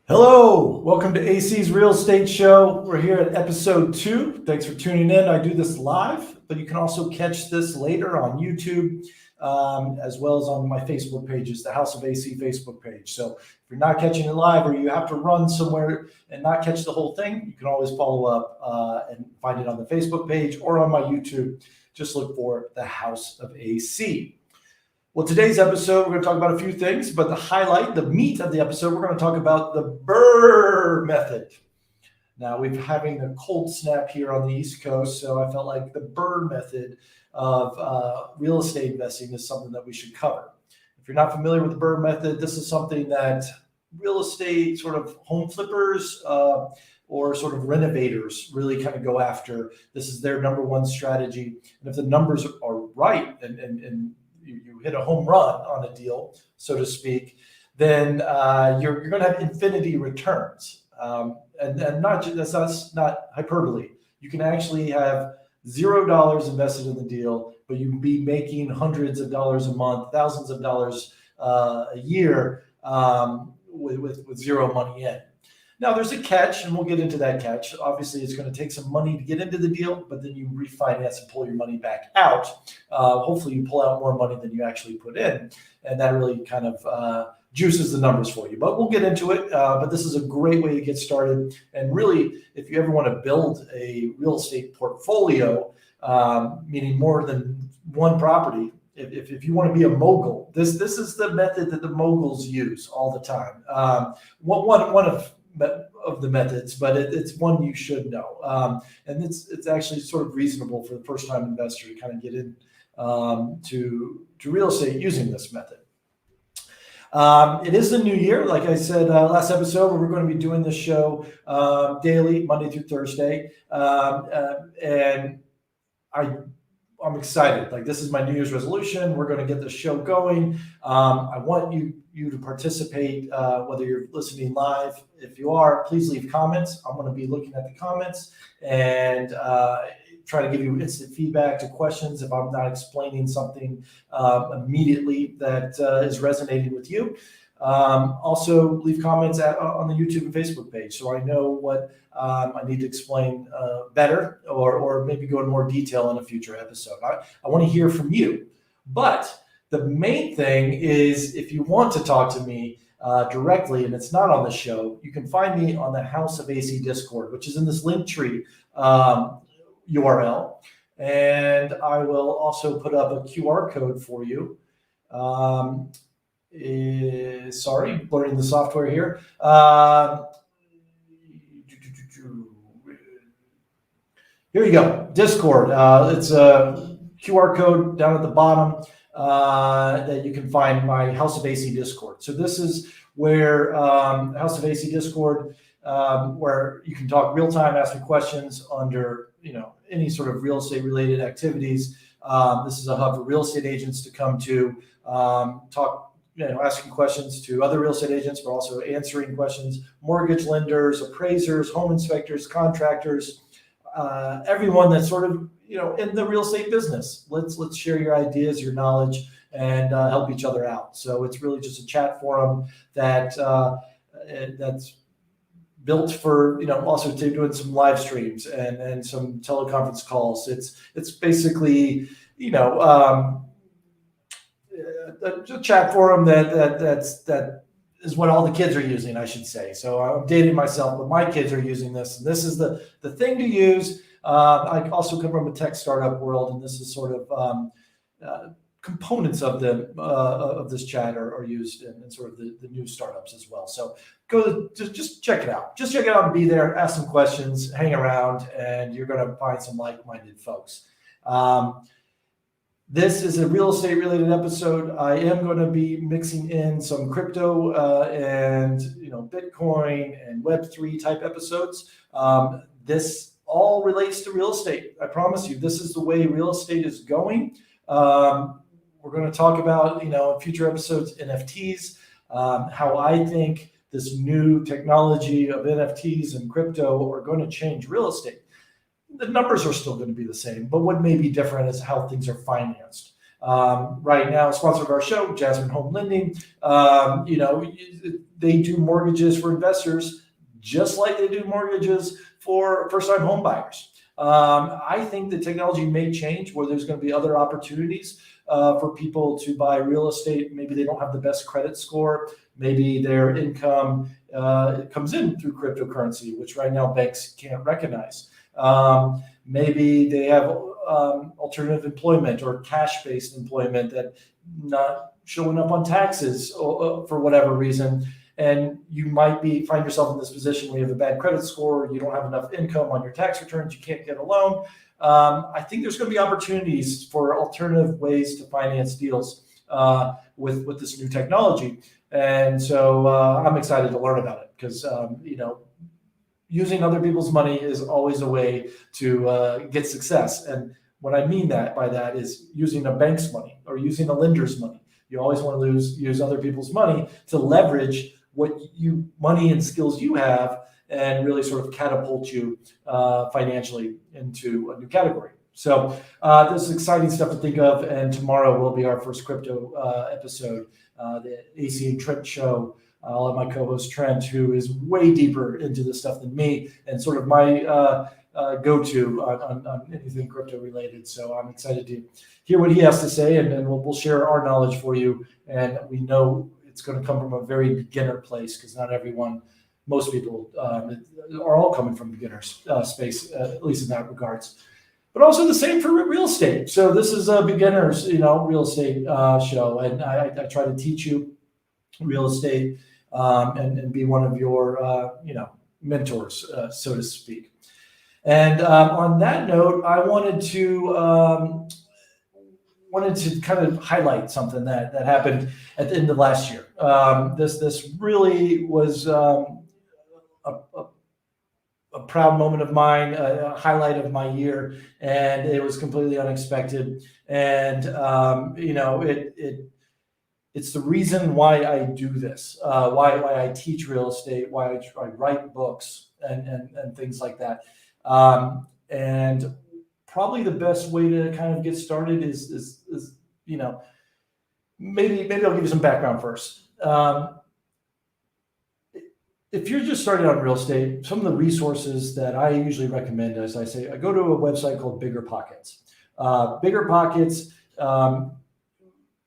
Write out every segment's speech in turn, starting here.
Hello, welcome to AC's Real Estate Show. We're here at episode 2. Thanks for tuning in. I do this live, but you can also catch this later on YouTube, as well as on my Facebook pages, the House of AC Facebook page. So if you're not catching it live or you have to run somewhere and not catch the whole thing, you can always follow up and find it on the Facebook page or on my YouTube. Just look for the House of AC. Well, today's episode, we're going to talk about a few things, but the meat of the episode, we're going to talk about the BRRRR method. Now, we're having a cold snap here on the East Coast, so I felt like the BRRRR method of real estate investing is something that we should cover. If you're not familiar with the BRRRR method, this is something that real estate sort of home flippers or sort of renovators really kind of go after. This is their number one strategy. And if the numbers are right and you hit a home run on a deal, so to speak, then you're going to have infinity returns. And that's not hyperbole. You can actually have $0 invested in the deal, but you can be making hundreds of dollars a month, thousands of dollars a year with zero money in. Now, there's a catch, and we'll get into that catch. Obviously, it's going to take some money to get into the deal, but then you refinance and pull your money back out. Hopefully, you pull out more money than you actually put in, and that really kind of juices the numbers for you. But we'll get into it. But this is a great way to get started. And really, if you ever want to build a real estate portfolio, meaning more than one property, if you want to be a mogul, this is the method that the moguls use all the time. One of the methods, but it's one you should know. And it's actually sort of reasonable for the first-time investor to kind of get in to real estate using this method. It is the new year, like I said last episode, where we're going to be doing this show daily, Monday through Thursday. And I'm excited. Like, this is my New Year's resolution. We're going to get the show going. I want you to participate, whether you're listening live. If you are, please leave comments. I'm going to be looking at the comments and try to give you instant feedback to questions if I'm not explaining something immediately that is resonating with you. Also, leave comments on the YouTube and Facebook page so I know what I need to explain better or maybe go in more detail in a future episode. I want to hear from you. But the main thing is, if you want to talk to me directly and it's not on the show, you can find me on the House of AC Discord, which is in this Linktree URL. And I will also put up a QR code for you. Sorry, blurring the software here. Here you go, Discord. It's a QR code down at the bottom that you can find my House of AC Discord. So this is where House of AC Discord, where you can talk real time, ask me questions under any sort of real estate related activities. This is a hub for real estate agents to come to talk. Asking questions to other real estate agents, but also answering questions, mortgage lenders, appraisers, home inspectors, contractors, everyone that's sort of, in the real estate business. Let's share your ideas, your knowledge, and help each other out. So it's really just a chat forum that's built for, also to doing some live streams and some teleconference calls. It's basically, a chat forum that is what all the kids are using, I should say. So I'm dating myself, but my kids are using this, and this is the thing to use. I also come from a tech startup world, and this is sort of components of this chat are used in sort of the new startups as well. So just check it out. Just check it out and be there. Ask some questions, hang around, and you're going to find some like-minded folks. This is a real estate related episode. I am going to be mixing in some crypto and Bitcoin and Web3 type episodes. This all relates to real estate. I promise you, this is the way real estate is going. We're going to talk about in future episodes NFTs, how I think this new technology of NFTs and crypto are going to change real estate. The numbers are still going to be the same, but what may be different is how things are financed. Right now, sponsor of our show, Jasmine Home Lending, they do mortgages for investors just like they do mortgages for first-time home buyers. I think the technology may change where there's going to be other opportunities for people to buy real estate. Maybe they don't have the best credit score. Maybe their income comes in through cryptocurrency, which right now banks can't recognize. Maybe they have alternative employment or cash-based employment that not showing up on taxes for whatever reason. And you might find yourself in this position where you have a bad credit score, you don't have enough income on your tax returns, you can't get a loan. I think there's going to be opportunities for alternative ways to finance deals with this new technology. And so I'm excited to learn about it because, using other people's money is always a way to get success. And what I mean by that is using a bank's money or using a lender's money. You always want to use other people's money to leverage what money and skills you have and really sort of catapult you financially into a new category. So this is exciting stuff to think of. And tomorrow will be our first crypto episode, the AC and Trent show. I'll have my co-host Trent, who is way deeper into this stuff than me and sort of my go-to on anything crypto related. So I'm excited to hear what he has to say, and then we'll share our knowledge for you. And we know it's going to come from a very beginner place because not everyone, most people are all coming from beginners space, at least in that regards. But also the same for real estate. So this is a beginners, real estate show, and I try to teach you real estate and be one of your, mentors, so to speak. And on that note, I wanted to kind of highlight something that happened at the end of last year. This really was a proud moment of mine, a highlight of my year, and it was completely unexpected. And it's the reason why I do this, why I teach real estate, why I write books and things like that. And probably the best way to kind of get started is maybe I'll give you some background first. If you're just starting on real estate, some of the resources that I usually recommend, as I say, I go to a website called BRRRR. BRRRR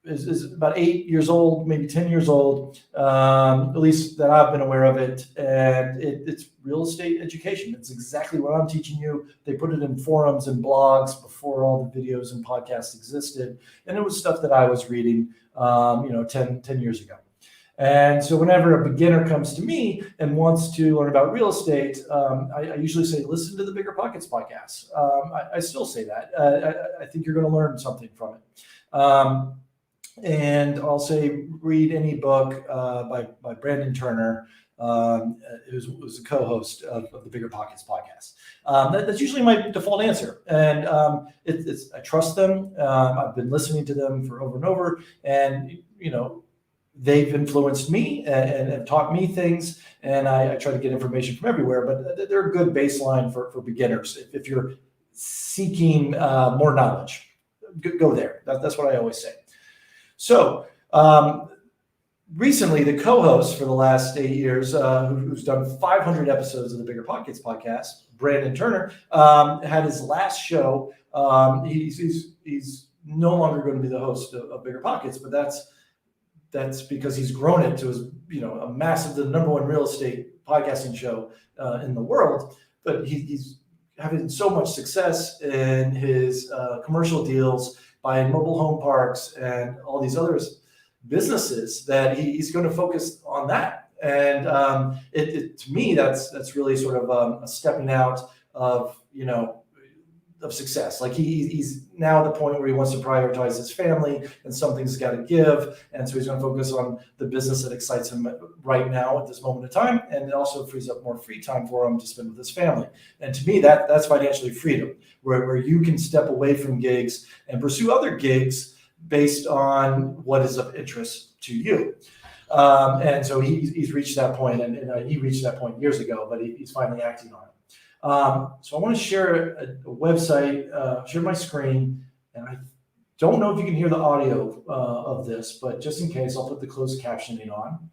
is about 8 years old, maybe 10 years old, at least that I've been aware of it. And it's real estate education. It's exactly what I'm teaching you. They put it in forums and blogs before all the videos and podcasts existed. And it was stuff that I was reading, 10 years ago. And so whenever a beginner comes to me and wants to learn about real estate, I usually say, listen to the Bigger Pockets podcast. I still say that. I think you're going to learn something from it. And I'll say, read any book by Brandon Turner, who's a co-host of the Bigger Pockets podcast. That's usually my default answer. And I trust them. I've been listening to them for over and over. And, they've influenced me and taught me things. And I try to get information from everywhere. But they're a good baseline for beginners. If you're seeking more knowledge, go there. That's what I always say. So recently, the co-host for the last 8 years, who's done 500 episodes of the Bigger Pockets podcast, Brandon Turner, had his last show. He's no longer going to be the host of Bigger Pockets, but that's because he's grown it to a massive, the number one real estate podcasting show in the world. But he's having so much success in his commercial deals, buying mobile home parks and all these other businesses that he's going to focus on that. And to me, that's really sort of a stepping out of success. Like he's now at the point where he wants to prioritize his family, and something's got to give. And so he's going to focus on the business that excites him right now at this moment of time. And it also frees up more free time for him to spend with his family. And to me, that's financially freedom, where you can step away from gigs and pursue other gigs based on what is of interest to you. And so he's reached that point, and he reached that point years ago, but he's finally acting on it. So I want to share a website, share my screen, and I Don't know if you can hear the audio of this, but just in case, I'll put the closed captioning on.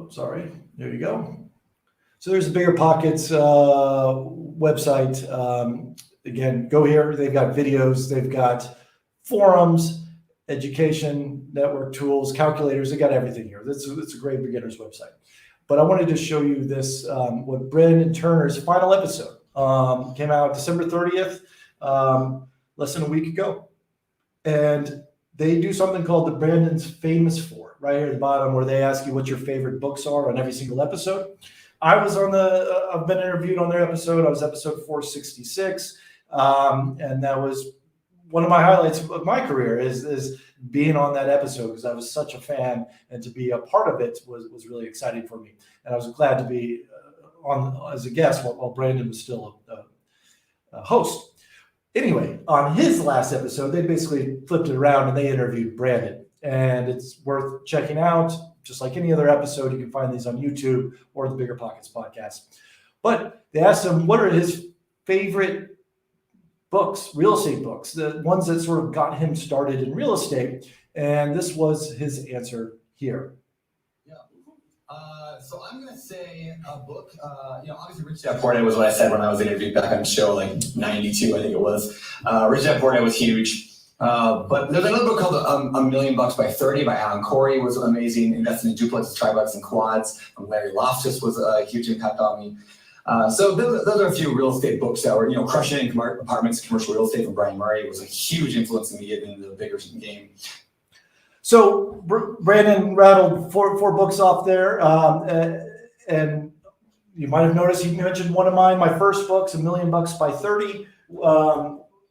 Sorry. There you go. So there's the BRRRR website. Again, go here. They've got videos. They've got forums, education, network tools, calculators. They got everything here. It's a great beginner's website. But I wanted to show you this, what Brandon Turner's final episode came out December 30th, less than a week ago. And they do something called the Brandon's Famous Four, right here at the bottom, where they ask you what your favorite books are on every single episode. I've been interviewed on their episode. I was episode 466. And that was one of my highlights of my career is being on that episode, because I was such a fan, and to be a part of it was really exciting for me. And I was glad to be on as a guest while Brandon was still a host. Anyway, on his last episode, they basically flipped it around and they interviewed Brandon. And it's worth checking out. Just like any other episode, you can find these on YouTube or the Bigger Pockets podcast. But they asked him what are his favorite books, real estate books, the ones that sort of got him started in real estate. And this was his answer here. Yeah. So I'm going to say a book. Obviously Rich Dad Poor Dad was what I said when I was interviewed back on the show, like 92, I think it was. Rich Dad Poor Dad was huge. But there's another book called A Million Bucks by 30 by Alan Corey was amazing. Investing in duplexes, tribucks, and quads from Larry Loftus was a huge impact on me. So those are a few real estate books that were, Crushing in Apartments, Commercial Real Estate from Brian Murray was a huge influence in me getting into the bigger game. So Brandon rattled four books off there. And you might have noticed he mentioned one of mine, my first book's A Million Bucks by 30,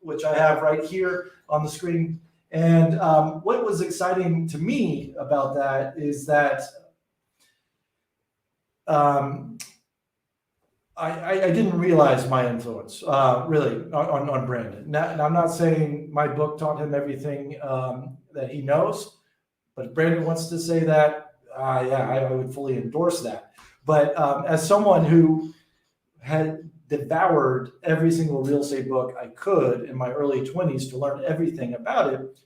which I have right here on the screen. And what was exciting to me about that is that I didn't realize my influence really on Brandon. Now, I'm not saying my book taught him everything that he knows, but if Brandon wants to say that, I would fully endorse that. But as someone who had devoured every single real estate book I could in my early 20s to learn everything about it,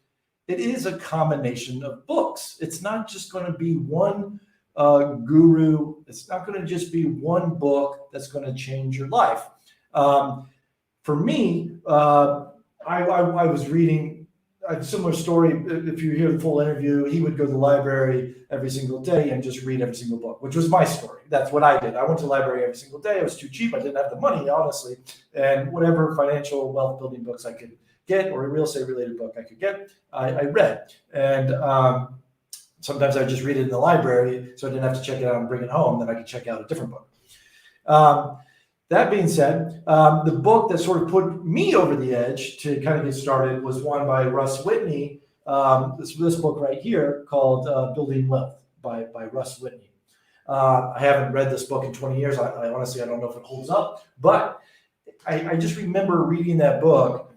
it is a combination of books. It's not just going to be one guru. It's not going to just be one book that's going to change your life. For me, I was reading a similar story. If you hear the full interview, he would go to the library every single day and just read every single book, which was my story. That's what I did. I went to the library every single day. It was too cheap. I didn't have the money, honestly. And whatever financial wealth building books I could get or a real estate related book I could get, I read. And sometimes I just read it in the library, so I didn't have to check it out and bring it home. Then I could check out a different book. That being said, the book that sort of put me over the edge to kind of get started was one by Russ Whitney. This book right here called Building Wealth by Russ Whitney. I haven't read this book in 20 years. I honestly, I don't know if it holds up, but I just remember reading that book,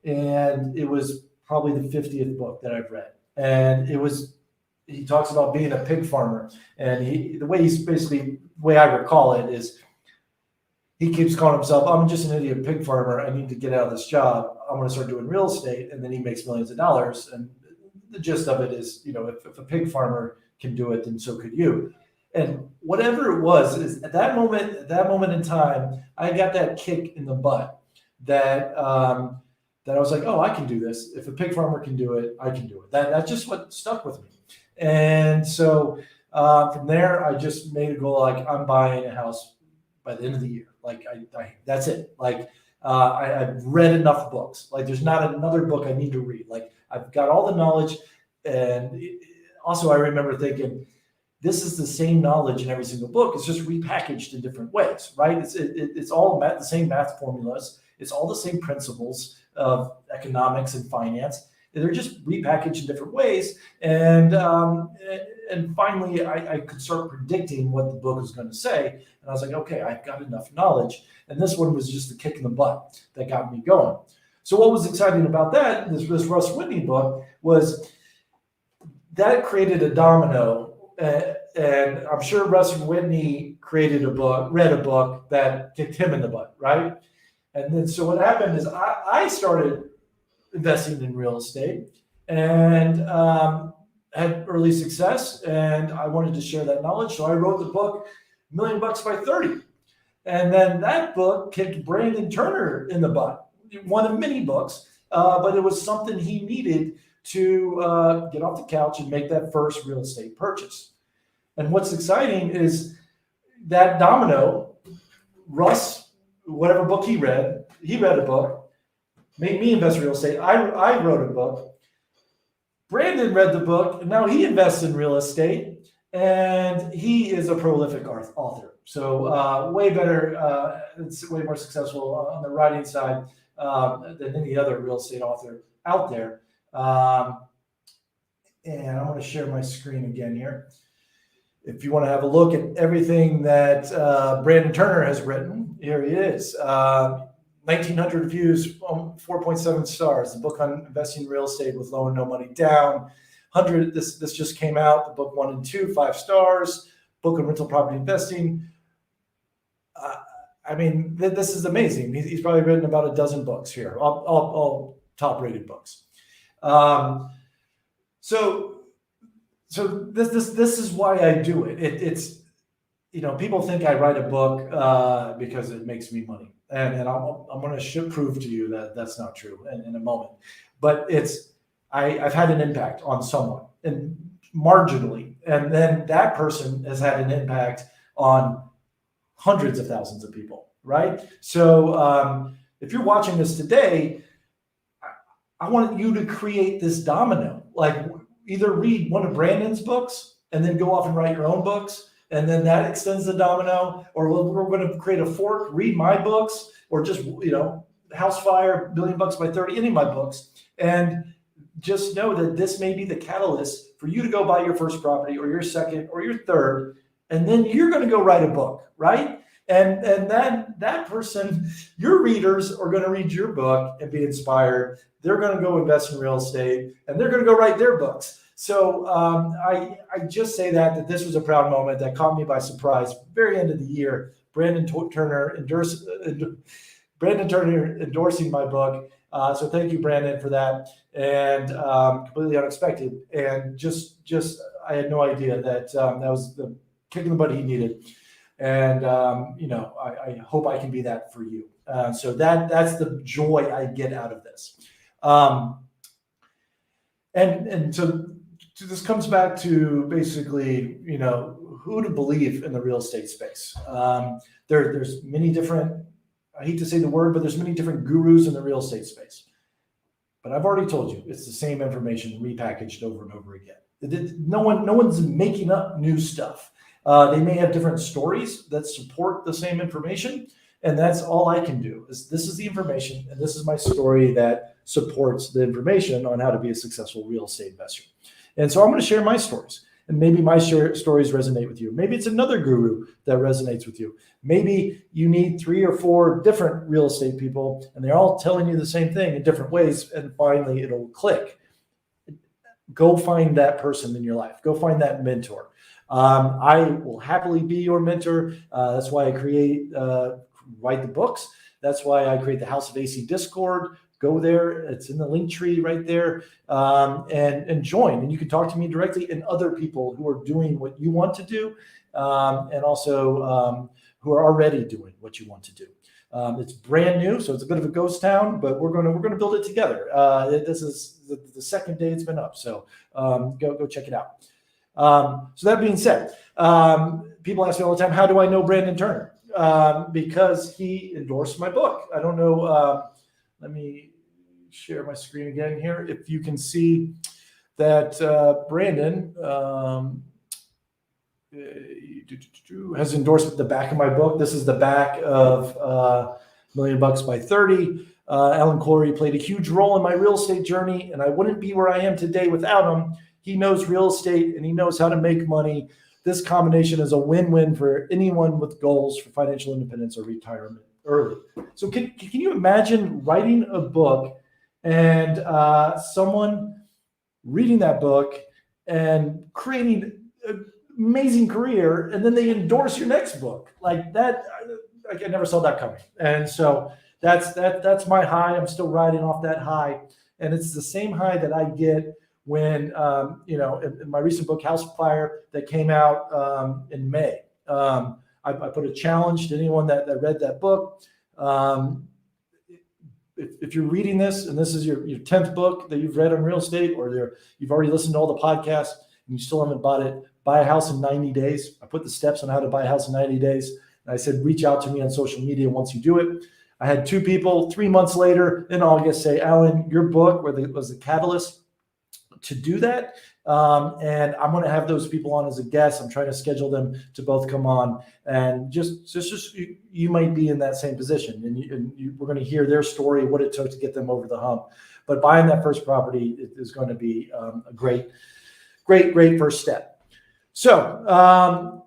and it was probably the 50th book that I've read. And he talks about being a pig farmer, and the way I recall it is he keeps calling himself, I'm just an idiot pig farmer. I need to get out of this job. I'm going to start doing real estate. And then he makes millions of dollars. And the gist of it is, if a pig farmer can do it, then so could you. And whatever it was, is at that moment in time, I got that kick in the butt that I was like, oh, I can do this. If a pig farmer can do it, I can do it. That's just what stuck with me. And so from there, I just made a goal, like I'm buying a house by the end of the year. Like that's it. Like I've read enough books. Like there's not another book I need to read. Like I've got all the knowledge. And also I remember thinking, this is the same knowledge in every single book. It's just repackaged in different ways, right? It's all the same math formulas. It's all the same principles of economics and finance. They're just repackaged in different ways. And finally, I could start predicting what the book was going to say. And I was like, okay, I've got enough knowledge. And this one was just the kick in the butt that got me going. So what was exciting about that, this Russ Whitney book, was that created a domino and I'm sure Russ Whitney read a book that kicked him in the butt, right? And then so what happened is I started investing in real estate and had early success, and I wanted to share that knowledge. So I wrote the book, $1 Million by 30. And then that book kicked Brandon Turner in the butt, one of many books, but it was something he needed to get off the couch and make that first real estate purchase. And what's exciting is that domino, Russ, whatever book he read a book, made me invest in real estate. I wrote a book. Brandon read the book, and now he invests in real estate, and he is a prolific author. So way better, it's way more successful on the writing side than any other real estate author out there. And I'm going to share my screen again here. If you want to have a look at everything that Brandon Turner has written, here he is. 1,900 reviews, 4.7 stars. The book on investing in real estate with low and no money down. 100. This just came out. The book 1 and 2, 5 stars. Book on rental property investing. I mean, this is amazing. He's probably written about a dozen books here, all top-rated books. So this is why I do it. It's people think I write a book because it makes me money. And I'm going to prove to you that that's not true in a moment. But I've had an impact on someone, and marginally, and then that person has had an impact on hundreds of thousands of people, right? So if you're watching this today, I want you to create this domino. Like either read one of Brandon's books and then go off and write your own books, and then that extends the domino, or we're going to create a fork, read my books, or just, House Fire, $1 Million by 30, any of my books. And just know that this may be the catalyst for you to go buy your first property or your second or your third, and then you're going to go write a book, right? And then that person, your readers are going to read your book and be inspired. They're going to go invest in real estate, and they're going to go write their books. So I just say that this was a proud moment that caught me by surprise. Very end of the year, Brandon Turner endorsing my book. So thank you, Brandon, for that. And completely unexpected. And just I had no idea that that was the kick in the butt he needed. And I hope I can be that for you. So that's the joy I get out of this. And so this comes back to basically, who to believe in the real estate space. There's many different, I hate to say the word, but there's many different gurus in the real estate space. But I've already told you, it's the same information repackaged over and over again. No one's making up new stuff. They may have different stories that support the same information, and that's all I can do. This is the information, and this is my story that supports the information on how to be a successful real estate investor. And so I'm going to share my stories, and maybe my stories resonate with you. Maybe it's another guru that resonates with you. Maybe you need 3 or 4 different real estate people, and they're all telling you the same thing in different ways, and finally it'll click. Go find that person in your life. Go find that mentor. I will happily be your mentor. That's why I write the books. That's why I create the House of AC Discord. Go there. It's in the link tree right there, and join. And you can talk to me directly and other people who are doing what you want to do, and also who are already doing what you want to do. It's brand new, so it's a bit of a ghost town, but we're gonna build it together. This is the second day it's been up, so go check it out. So that being said, people ask me all the time, how do I know Brandon Turner? Because he endorsed my book. I don't know. Let me share my screen again here. If you can see that Brandon has endorsed the back of my book. This is the back of $1 Million by 30. Alan Corey played a huge role in my real estate journey, and I wouldn't be where I am today without him. He knows real estate, and he knows how to make money. This combination is a win-win for anyone with goals for financial independence or retirement early. So can you imagine writing a book and someone reading that book and creating amazing career, and then they endorse your next book like that. I never saw that coming, and so that's my high. I'm still riding off that high, and it's the same high that I get when in my recent book House of Fire that came out in May. I put a challenge to anyone that read that book. If you're reading this and this is your 10th book that you've read on real estate, or you've already listened to all the podcasts and you still haven't bought it, buy a house in 90 days. I put the steps on how to buy a house in 90 days. And I said, reach out to me on social media once you do it. I had 2 people 3 months later in August say, Alan, your book was the catalyst to do that. And I'm going to have those people on as a guest. I'm trying to schedule them to both come on, and just you might be in that same position, and we're going to hear their story, what it took to get them over the hump. But buying that first property is going to be a great first step. So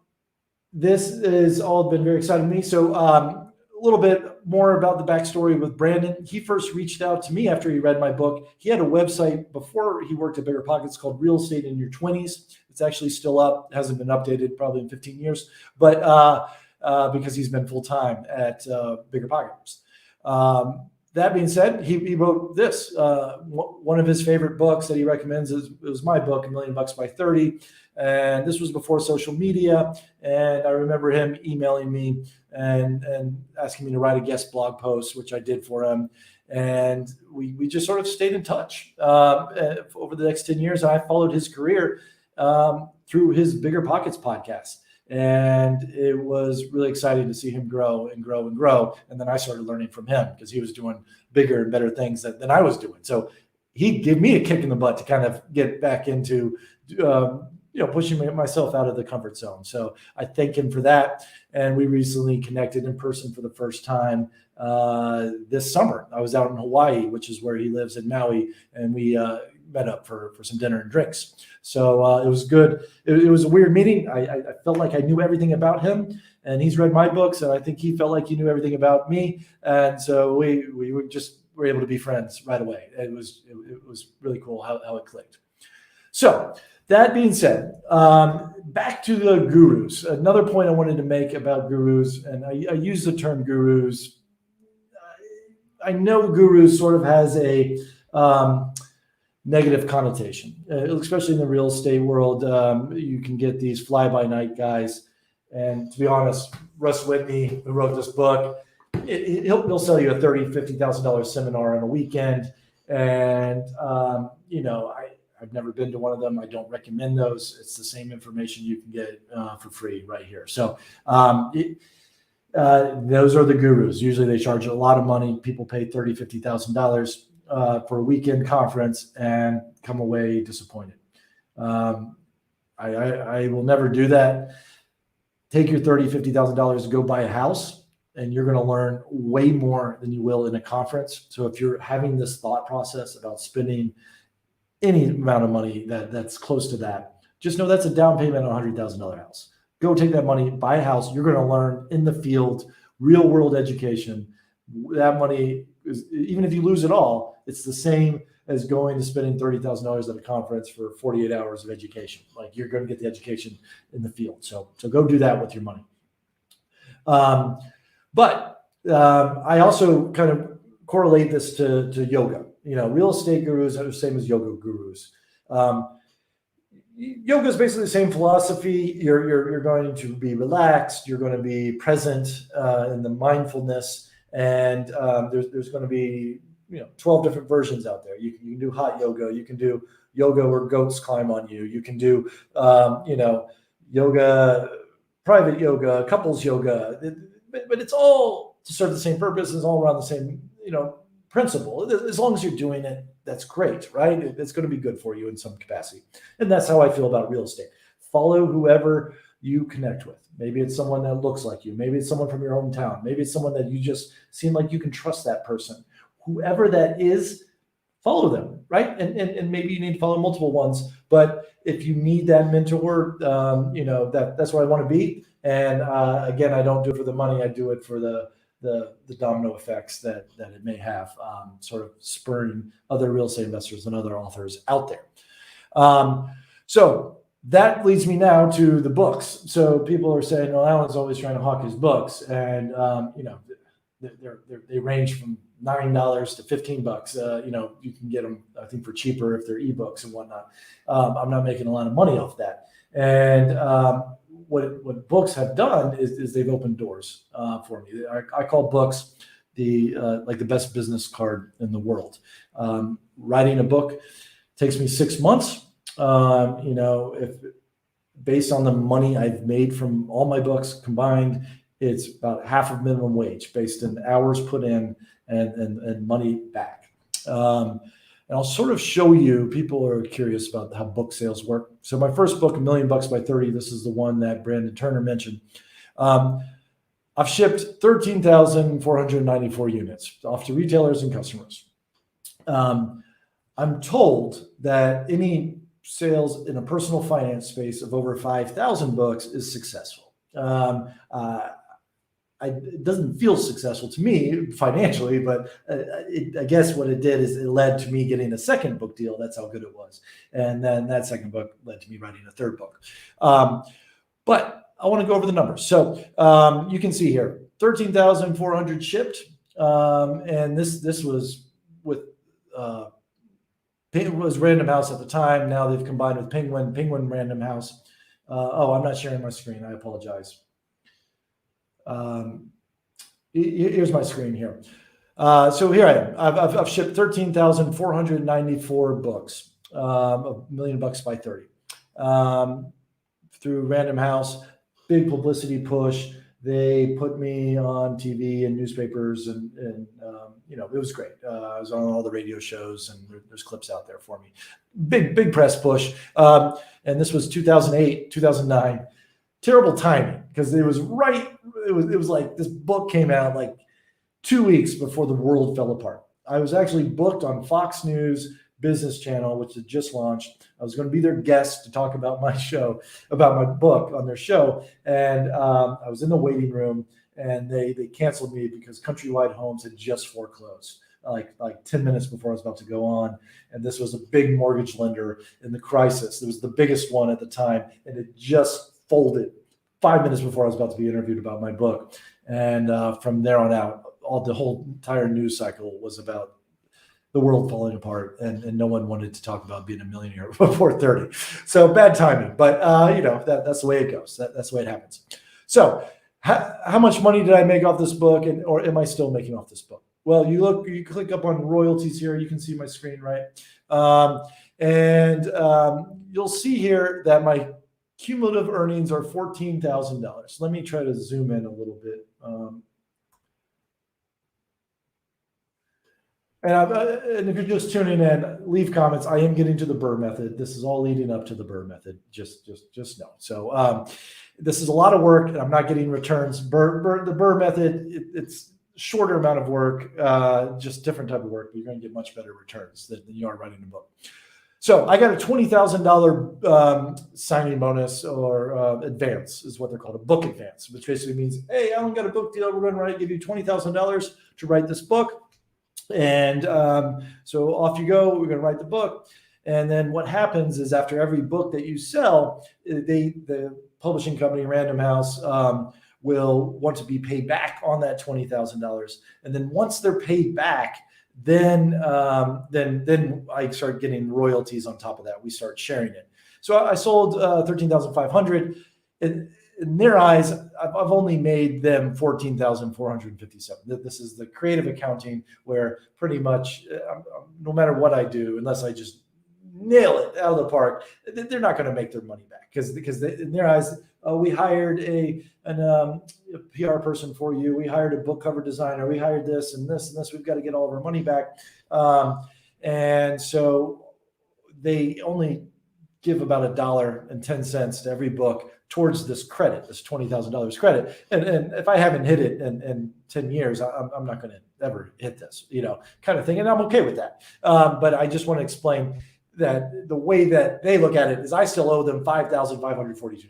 this has all been very exciting to me. So a little bit more about the backstory with Brandon. He first reached out to me after he read my book. He had a website before he worked at BRRRR called Real Estate in Your 20s. It's actually still up. It hasn't been updated probably in 15 years, but because he's been full-time at BRRRR. That being said, he wrote this. One of his favorite books that he recommends was my book, $1 Million by 30. And this was before social media. And I remember him emailing me and asking me to write a guest blog post, which I did for him. And we just sort of stayed in touch over the next 10 years. I followed his career through his Bigger Pockets podcast. And it was really exciting to see him grow and grow and grow. And then I started learning from him because he was doing bigger and better things than I was doing. So he gave me a kick in the butt to kind of get back into pushing myself out of the comfort zone. So I thank him for that. And we recently connected in person for the first time this summer. I was out in Hawaii, which is where he lives in Maui, and we met up for some dinner and drinks. So it was good. It was a weird meeting. I felt like I knew everything about him, and he's read my books, and I think he felt like he knew everything about me. And so we were able to be friends right away. It was really cool how it clicked. So that being said, back to the gurus. Another point I wanted to make about gurus, and I use the term gurus. I know gurus sort of has a negative connotation, especially in the real estate world. You can get these fly-by-night guys. And to be honest, Russ Whitney, who wrote this book, he'll sell you a $30,000, $50,000 seminar on a weekend. And, I've never been to one of them. I don't recommend those. It's the same information you can get for free right here. So those are the gurus. Usually they charge a lot of money. People pay $30,000, $50,000 for a weekend conference and come away disappointed. I will never do that. Take your $30,000, $50,000 to go buy a house, and you're going to learn way more than you will in a conference. So if you're having this thought process about spending any amount of money that's close to that, just know that's a down payment on a $100,000 house. Go take that money, buy a house. You're going to learn in the field, real world education. That money is, even if you lose it all, it's the same as going to spending $30,000 at a conference for 48 hours of education. Like, you're going to get the education in the field. So go do that with your money. But I also kind of correlate this to yoga. Real estate gurus are the same as yoga gurus. Yoga is basically the same philosophy. You're going to be relaxed. You're going to be present in the mindfulness. And there's going to be 12 different versions out there. You can do hot yoga. You can do yoga where goats climb on you. You can do yoga, private yoga, couples yoga. But it's all to serve the same purpose. It's all around the same principle. As long as you're doing it, that's great, right? It's going to be good for you in some capacity. And that's how I feel about real estate. Follow whoever you connect with. Maybe it's someone that looks like you. Maybe it's someone from your hometown. Maybe it's someone that you just seem like you can trust that person. Whoever that is, follow them, right? And maybe you need to follow multiple ones. But if you need that mentor, that's where I want to be. And again, I don't do it for the money. I do it for the domino effects that it may have, sort of spurring other real estate investors and other authors out there. So that leads me now to the books. So people are saying, well, Alan's always trying to hawk his books, and they range from $9 to $15. You can get them, I think, for cheaper if they're ebooks and whatnot. I'm not making a lot of money off that. And what books have done is they've opened doors for me. I call books like the best business card in the world. Writing a book takes me 6 months. If based on the money I've made from all my books combined, it's about half of minimum wage based on hours put in and money back. And I'll sort of show you, people are curious about how book sales work. So my first book, $1 Million by 30, this is the one that Brandon Turner mentioned. I've shipped 13,494 units off to retailers and customers. I'm told that any sales in a personal finance space of over 5,000 books is successful. It doesn't feel successful to me financially, but I guess what it did is it led to me getting a second book deal. That's how good it was. And then that second book led to me writing a third book. But I want to go over the numbers. So you can see here, 13,400 shipped. And this was with it was Random House at the time. Now they've combined with Penguin Random House. I'm not sharing my screen. I apologize. Here's my screen here. So here I am. I've shipped 13,494 books, $1 Million by 30, through Random House. Big publicity push. They put me on TV and newspapers, and it was great. I was on all the radio shows, and there's clips out there for me. Big press push. And this was 2008, 2009. Terrible timing, because it was like this book came out like 2 weeks before the world fell apart. I was actually booked on Fox News Business Channel, which had just launched. I was going to be their guest to talk about my book on their show. And I was in the waiting room, and they canceled me because Countrywide Homes had just foreclosed like 10 minutes before I was about to go on. And this was a big mortgage lender in the crisis. It was the biggest one at the time, and it just folded 5 minutes before I was about to be interviewed about my book. And from there on out, the whole entire news cycle was about the world falling apart, and no one wanted to talk about being a millionaire before 30. So bad timing, but that's the way it goes. That's the way it happens. So how much money did I make off this book, or am I still making off this book? Well, you click up on royalties here. You can see my screen, right? You'll see here that my cumulative earnings are $14,000. Let me try to zoom in a little bit. And if you're just tuning in, leave comments. I am getting to the BRRRR method. This is all leading up to the BRRRR method. Just know. So this is a lot of work, and I'm not getting returns. The BRRRR method, it's shorter amount of work, just different type of work, but you're going to get much better returns than you are writing a book. So I got a $20,000 signing bonus, or advance is what they're called, a book advance, which basically means, hey, Alan got a book deal. We're going to give you $20,000 to write this book. And so off you go. We're going to write the book. And then what happens is, after every book that you sell, the publishing company, Random House, will want to be paid back on that $20,000. And then once they're paid back, then I start getting royalties on top of that. We start sharing it. So I sold 13,500. In their eyes, I've only made them 14,457. This is the creative accounting, where pretty much no matter what I do, unless I just nail it out of the park, they're not going to make their money back, because in their eyes, we hired a PR person for you. We hired a book cover designer. We hired this and this and this. We've got to get all of our money back. And so they only give about $1.10 to every book towards this credit, this $20,000 credit. And if I haven't hit it in 10 years, I'm not going to ever hit this, kind of thing. And I'm okay with that. But I just want to explain that the way that they look at it is, I still owe them $5,542.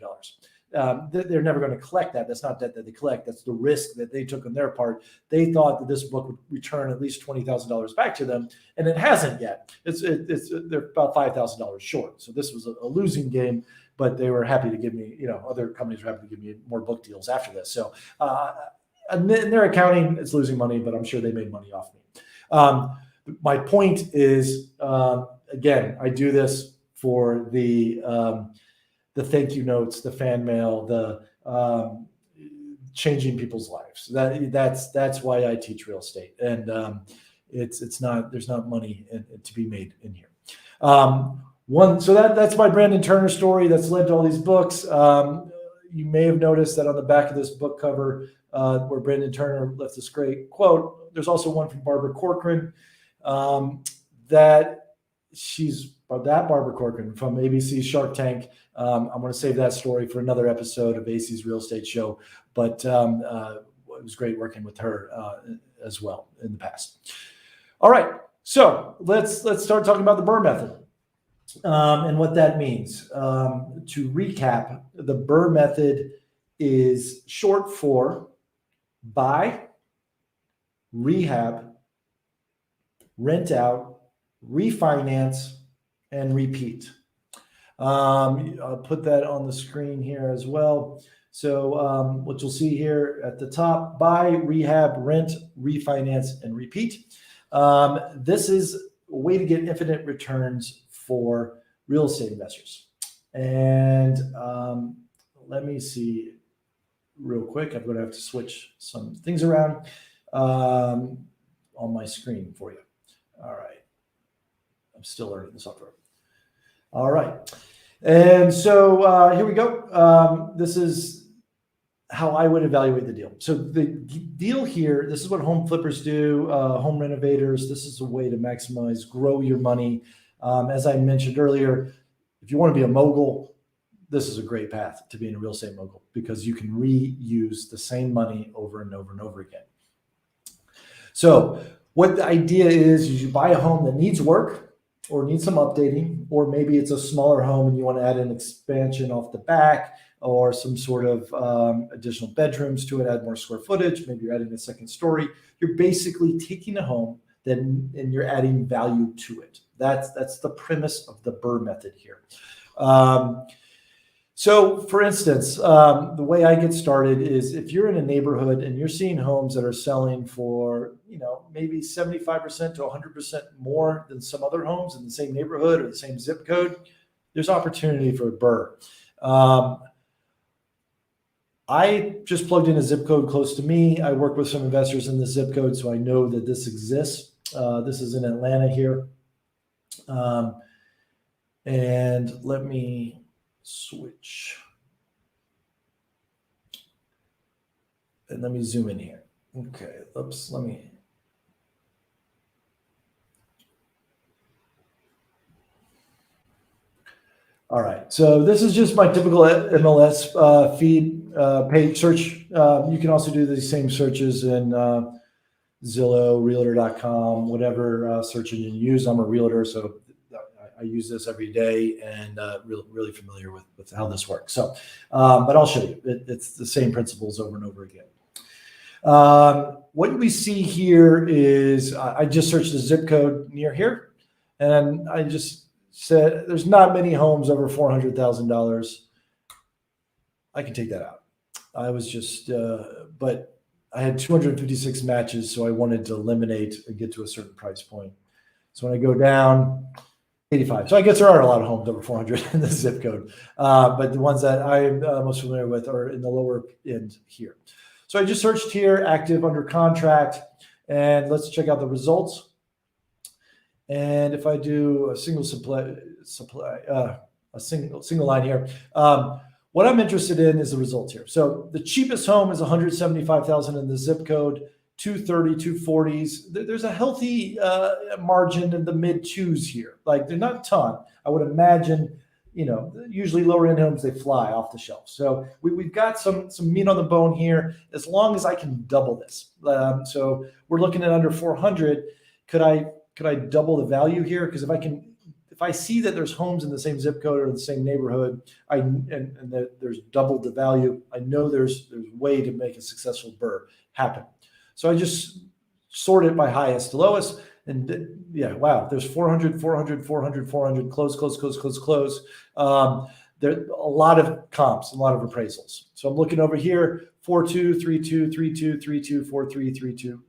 they're never going to collect that. That's not debt that they collect. That's the risk that they took on their part. They thought that this book would return at least $20,000 back to them, and it hasn't yet. They're about $5,000 short. So this was a losing game, but they were happy to give me, other companies were happy to give me more book deals after this. So in their accounting, it's losing money, but I'm sure they made money off me. My point is, again, I do this for the thank you notes, the fan mail, the changing people's lives. That's why I teach real estate, and there's not money to be made in here. So that's my Brandon Turner story that's led to all these books. You may have noticed that on the back of this book cover, where Brandon Turner left this great quote, there's also one from Barbara Corcoran, Barbara Corcoran from ABC's Shark Tank. I'm going to save that story for another episode of AC's Real Estate Show, but it was great working with her as well in the past. All right, so let's start talking about the BRRRR method and what that means. To recap, the BRRRR method is short for buy, rehab, rent out, refinance, and repeat. I'll put that on the screen here as well. So what you'll see here at the top, buy, rehab, rent, refinance, and repeat. This is a way to get infinite returns for real estate investors. And let me see real quick. I'm going to have to switch some things around on my screen for you. All right. I'm still learning the software. All right. And so here we go. This is how I would evaluate the deal. So the deal here, this is what home flippers do, home renovators. This is a way to maximize, grow your money. As I mentioned earlier, if you want to be a mogul, this is a great path to being a real estate mogul because you can reuse the same money over and over and over again. So what the idea is you buy a home that needs work or needs some updating, or maybe it's a smaller home and you want to add an expansion off the back or some sort of additional bedrooms to it, add more square footage. Maybe you're adding a second story. You're basically taking a home and you're adding value to it. That's the premise of the BRRRR method here. So for instance, the way I get started is if you're in a neighborhood and you're seeing homes that are selling for, maybe 75% to 100% more than some other homes in the same neighborhood or the same zip code, there's opportunity for BRRRR. I just plugged in a zip code close to me. I work with some investors in the zip code, so I know that this exists. This is in Atlanta here. And let me switch. And let me zoom in here. Okay, oops, let me. All right, so this is just my typical MLS feed page search. You can also do these same searches in Zillow, Realtor.com, whatever search engine you use. I'm a realtor, so I use this every day and really familiar with how this works. So, but I'll show you. It's the same principles over and over again. What we see here is I just searched the zip code near here, and I just said there's not many homes over $400,000. I can take that out. I was just, but I had 256 matches, so I wanted to eliminate and get to a certain price point. So when I go down, 85. So I guess there are a lot of homes over 400 in the zip code, but the ones that I'm most familiar with are in the lower end here. So I just searched here, active, under contract, and let's check out the results. And if I do a single single line here, what I'm interested in is the results here. So the cheapest home is 175,000 in the zip code, 230, 240s. There's a healthy margin in the mid twos here. Like they're not a ton. I would imagine, usually lower end homes, they fly off the shelf. So we've got some meat on the bone here, as long as I can double this. So we're looking at under 400. Could I double the value here? Because if if I see that there's homes in the same zip code or the same neighborhood, and that there's double the value, I know there's a way to make a successful BRRRR happen. So I just sort it by highest to lowest. And yeah, wow, there's 400, 400, 400, 400, close. There are a lot of comps, a lot of appraisals. So I'm looking over here, 4.2, 3.2, 3.2, 3.2, 4.3, 3.2.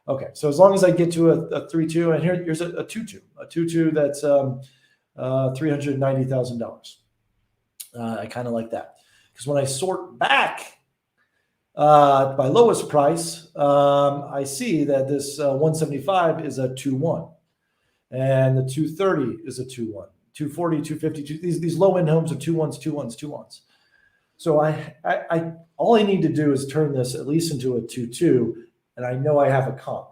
Okay, so as long as I get to a 3.2, and here's a 2.2, that's $390,000. I kind of like that because when I sort back by lowest price, I see that this 175 is a 2.1, and the 230 is a 2.1, 240, 250. These low end homes are 2.1s, 2.1s, 2.1s. So I all I need to do is turn this at least into a 2.2, and I know I have a comp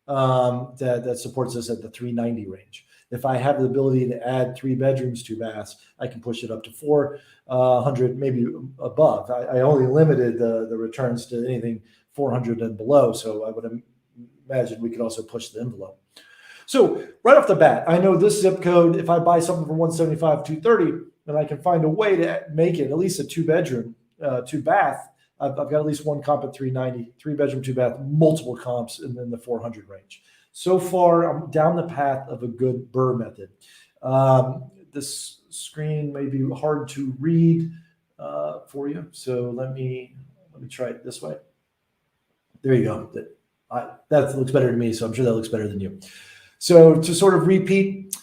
that supports this at the 390 range. If I have the ability to add 3 bedrooms, 2 baths, I can push it up to 400, maybe above. I only limited the returns to anything 400 and below, so I would imagine we could also push the envelope. So right off the bat, I know this zip code, if I buy something for 175, 230, then I can find a way to make it at least a 2-bedroom, 2-bath. I've got at least one comp at 390, 3-bedroom, 2-bath, multiple comps in the 400 range. So far, I'm down the path of a good BRRRR method. This screen may be hard to read for you, so let me try it this way. There you go. That looks better to me, so I'm sure that looks better than you. So to sort of repeat,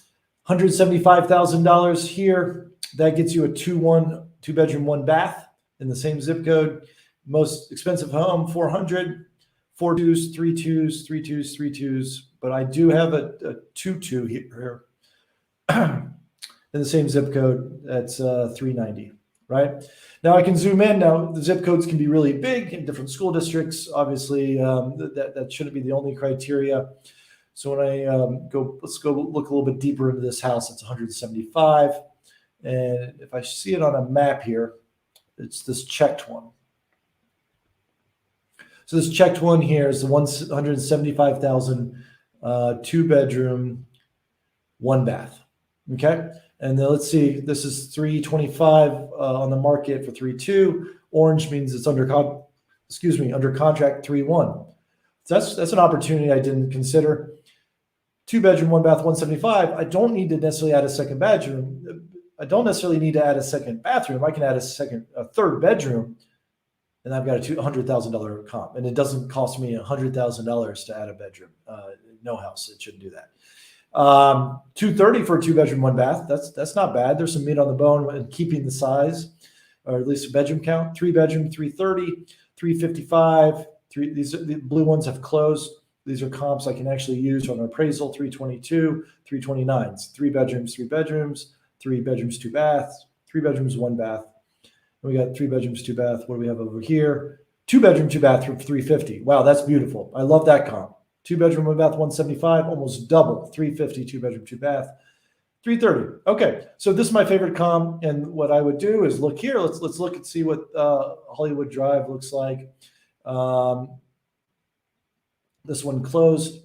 $175,000 here, that gets you a 2-bedroom, 1-bath in the same zip code. Most expensive home, 400, 4 2s, 3 2s, 3 2s, 3 2s. But I do have a 2.2 here in the same zip code. That's 390, right? Now I can zoom in. Now the zip codes can be really big in different school districts. Obviously, that shouldn't be the only criteria. So when I let's go look a little bit deeper into this house. It's 175, and if I see it on a map here, it's this checked one. So this checked one here is the 175,000, 2-bedroom, 1-bath. Okay, and then let's see. This is 325 on the market for 3.2. Orange means it's under contract 3.1. So that's an opportunity I didn't consider. 2-bedroom, 1-bath, 175. I don't need to necessarily add a second bedroom. I don't necessarily need to add a second bathroom. I can add a 3rd bedroom, and I've got a $200,000 comp, and it doesn't cost me $100,000 to add a bedroom. No house, it shouldn't do that. 230 for a 2-bedroom, 1-bath. That's not bad. There's some meat on the bone in keeping the size, or at least a bedroom count. 3-bedroom, 330, 355. The blue ones have closed. These are comps I can actually use on an appraisal. 322, 329s. 3 bedrooms, 3 bedrooms, 3 bedrooms, 2 baths, 3 bedrooms, 1 bath. We got 3 bedrooms, 2 bath. What do we have over here? 2-bedroom, 2 bath for 350. Wow, that's beautiful. I love that comp. 2-bedroom, 1 bath, 175, almost double. 350, 2-bedroom, 2 bath, 330. Okay, so this is my favorite comp, and what I would do is look here. Let's look and see what Hollywood Drive looks like. This one closed.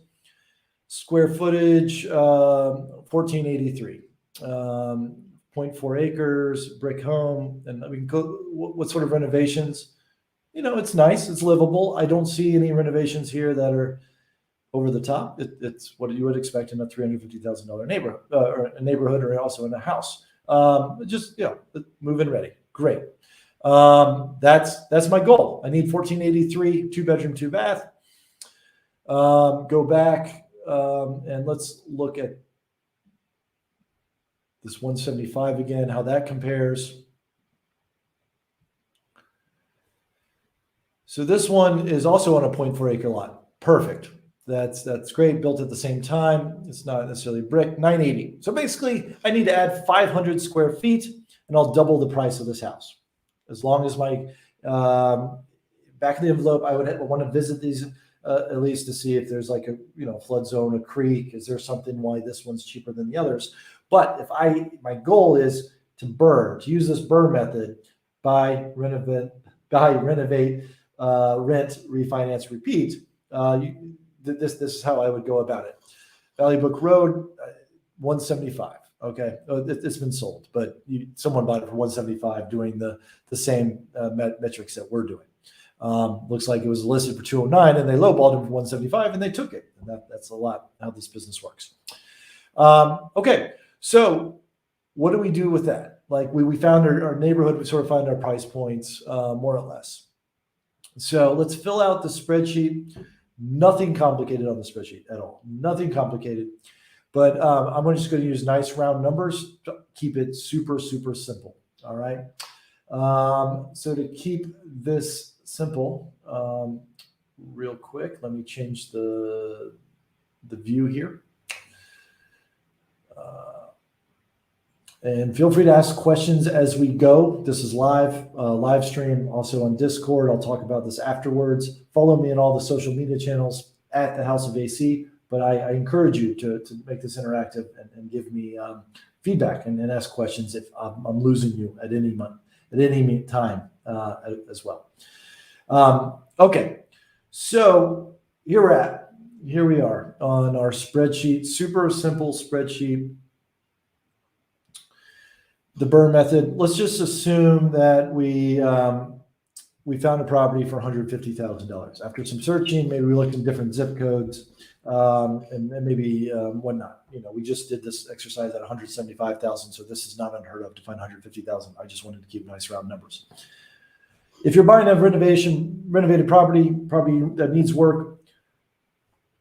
Square footage, 1483. 0.4 acres, brick home, and we can go. What sort of renovations? It's nice. It's livable. I don't see any renovations here that are over the top. It's what you would expect in a $350,000 neighborhood, or a neighborhood, or also in a house. Just move-in ready. Great. That's my goal. I need 1483, 2-bedroom, 2 bath. Go back and let's look at this 175 again, how that compares. So this one is also on a 0.4 acre lot. Perfect. That's great. Built at the same time. It's not necessarily brick. 980. So basically, I need to add 500 square feet, and I'll double the price of this house. As long as my back of the envelope, I would want to visit these at least to see if there's like a flood zone, a creek. Is there something why this one's cheaper than the others? But my goal is to use this BRRRR method, buy, renovate, rent, refinance, repeat. This is how I would go about it. Valley Brook Road, 175. Okay, it's been sold, but someone bought it for 175, doing the same metrics that we're doing. Looks like it was listed for 209, and they lowballed it for 175, and they took it. And that's a lot how this business works. Okay, so what do we do with that? Like we found our neighborhood, we sort of found our price points, more or less. So let's fill out the spreadsheet. Nothing complicated on the spreadsheet at all. Nothing complicated. But I'm just going to use nice round numbers to keep it super, super simple. All right. So to keep this simple, real quick, let me change the view here. And feel free to ask questions as we go. This is live stream, also on Discord. I'll talk about this afterwards. Follow me on all the social media channels at the House of AC. But I encourage you to make this interactive and give me feedback and ask questions if I'm losing you at any time as well. Okay, so here we are on our spreadsheet, super simple spreadsheet. The BRRRR method. Let's just assume that we found a property for $150,000. After some searching, maybe we looked in different zip codes, and maybe whatnot. We just did this exercise at $175,000, so this is not unheard of to find $150,000. I just wanted to keep nice round numbers. If you're buying a renovated property that needs work,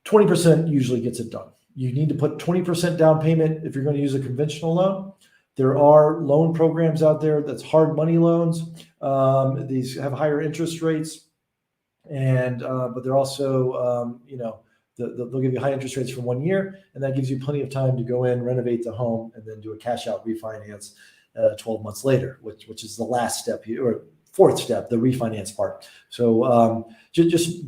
20% usually gets it done. You need to put 20% down payment if you're going to use a conventional loan. There are loan programs out there that's hard money loans. These have higher interest rates, and but they're also they'll give you high interest rates for 1 year, and that gives you plenty of time to go in, renovate the home, and then do a cash out refinance 12 months later, which is the last step here, or fourth step, the refinance part. So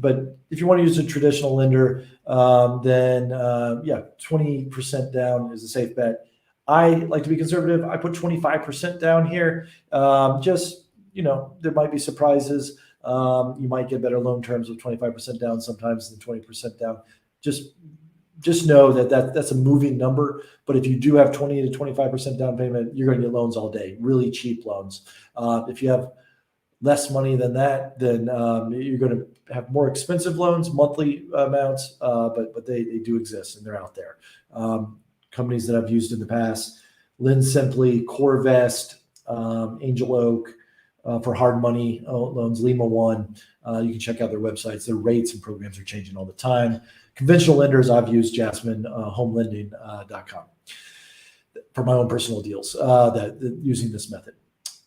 but if you want to use a traditional lender, then 20% down is a safe bet. I like to be conservative. I put 25% down here. There might be surprises. You might get better loan terms with 25% down sometimes than 20% down. Just know that's a moving number. But if you do have 20 to 25% down payment, you're going to get loans all day, really cheap loans. If you have less money than that, then you're going to have more expensive loans, monthly amounts, but they do exist and they're out there. Companies that I've used in the past: Lynn Simply, CoreVest, Angel Oak for hard money loans, Lima One. You can check out their websites. Their rates and programs are changing all the time. Conventional lenders, I've used Jasmine, homelending.com for my own personal deals using this method.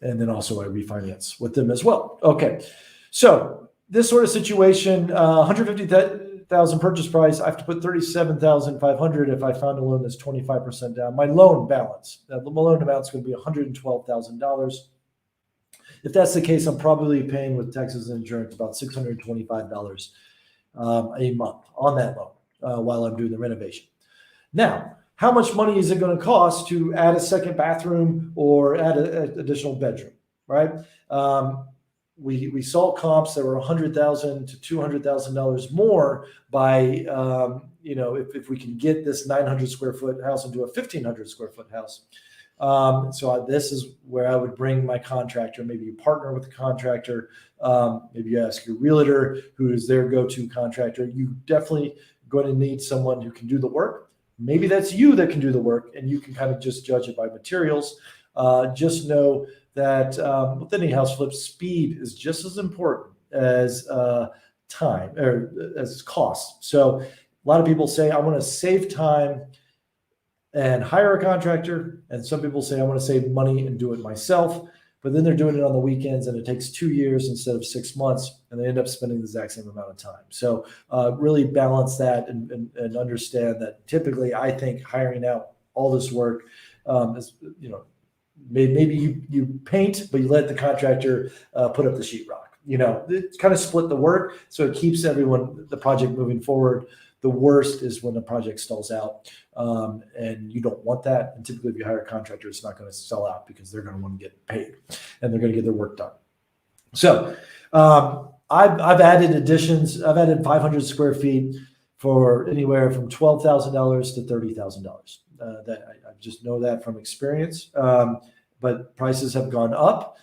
And then also I refinance with them as well. Okay, so this sort of situation, $150,000 purchase price, I have to put $37,500 if I found a loan that's 25% down. My loan balance, the loan amount is going to be $112,000. If that's the case, I'm probably paying with taxes and insurance about $625 a month on that loan while I'm doing the renovation. Now, how much money is it going to cost to add a second bathroom or add an additional bedroom, right? We saw comps that were $100,000 to $200,000 more by, if we can get this 900 square foot house into a 1,500 square foot house. So this is where I would bring my contractor. Maybe you partner with the contractor. Maybe you ask your realtor, who is their go-to contractor. You definitely going to need someone who can do the work. Maybe that's you that can do the work, and you can kind of just judge it by materials. Just know that with any house flip, speed is just as important as time or as cost. So a lot of people say, I want to save time and hire a contractor. And some people say, I want to save money and do it myself. But then they're doing it on the weekends, and it takes 2 years instead of 6 months, and they end up spending the exact same amount of time. So really balance that and understand that typically I think hiring out all this work is, maybe you paint, but you let the contractor put up the sheetrock. It's kind of split the work, so it keeps the project moving forward. The worst is when the project stalls out, and you don't want that. And typically, if you hire a contractor, it's not going to sell out because they're going to want to get paid and they're going to get their work done. So I've added additions. I've added 500 square feet for anywhere from $12,000 to $30,000. That I just know that from experience. But prices have gone up.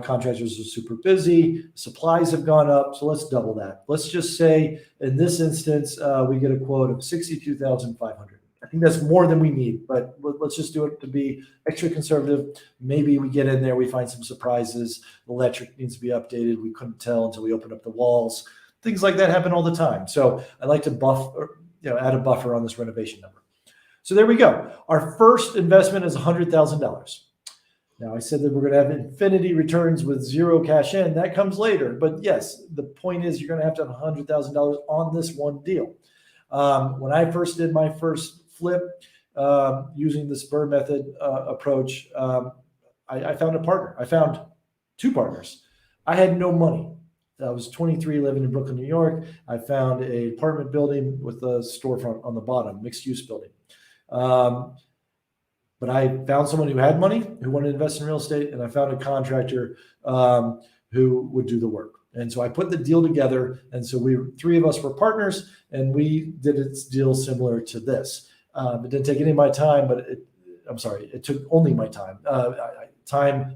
Contractors are super busy. Supplies have gone up. So let's double that. Let's just say in this instance, we get a quote of $62,500. I think that's more than we need, but let's just do it to be extra conservative. Maybe we get in there, we find some surprises. The electric needs to be updated. We couldn't tell until we opened up the walls. Things like that happen all the time. So I like to add a buffer on this renovation number. So there we go. Our first investment is $100,000. Now I said that we're going to have infinity returns with zero cash in. That comes later. But yes, the point is you're going to have $100,000 on this one deal. When I first did my first flip using this BRRRR method approach, I found a partner. I found two partners. I had no money. I was 23, living in Brooklyn, New York. I found an apartment building with a storefront on the bottom, mixed use building. But I found someone who had money, who wanted to invest in real estate, and I found a contractor who would do the work. And so I put the deal together. And so three of us were partners, and we did a deal similar to this. It didn't take any of my time, but it took only my time. Time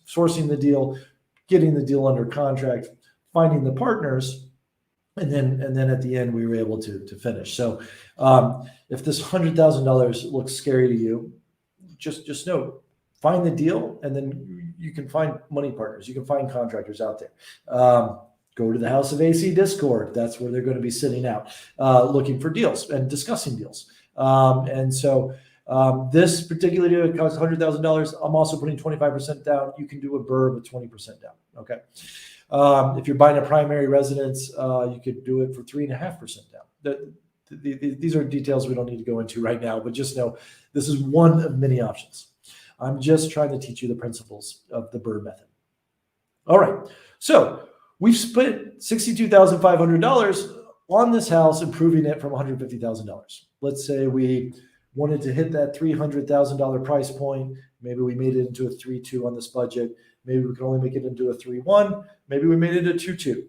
sourcing the deal, getting the deal under contract, finding the partners, and then at the end we were able to finish. So if this $100,000 looks scary to you, just know, find the deal, and then you can find money partners. You can find contractors out there. Go to the House of AC Discord. That's where they're going to be sitting out, looking for deals and discussing deals. And so this particular deal costs $100,000. I'm also putting 25% down. You can do a BRRRR with 20% down. Okay. If you're buying a primary residence, you could do it for 3.5% down. These are details we don't need to go into right now, but just know this is one of many options. I'm just trying to teach you the principles of the BRRRR method. All right. So we've spent $62,500 on this house, improving it from $150,000. Let's say we wanted to hit that $300,000 price point. Maybe we made it into a 3.2 on this budget. Maybe we can only make it into a 3.1. Maybe we made it a 2.2.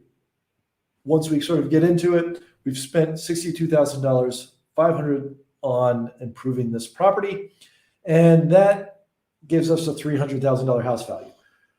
Once we sort of get into it, we've spent $62,500 on improving this property, and that gives us a $300,000 house value.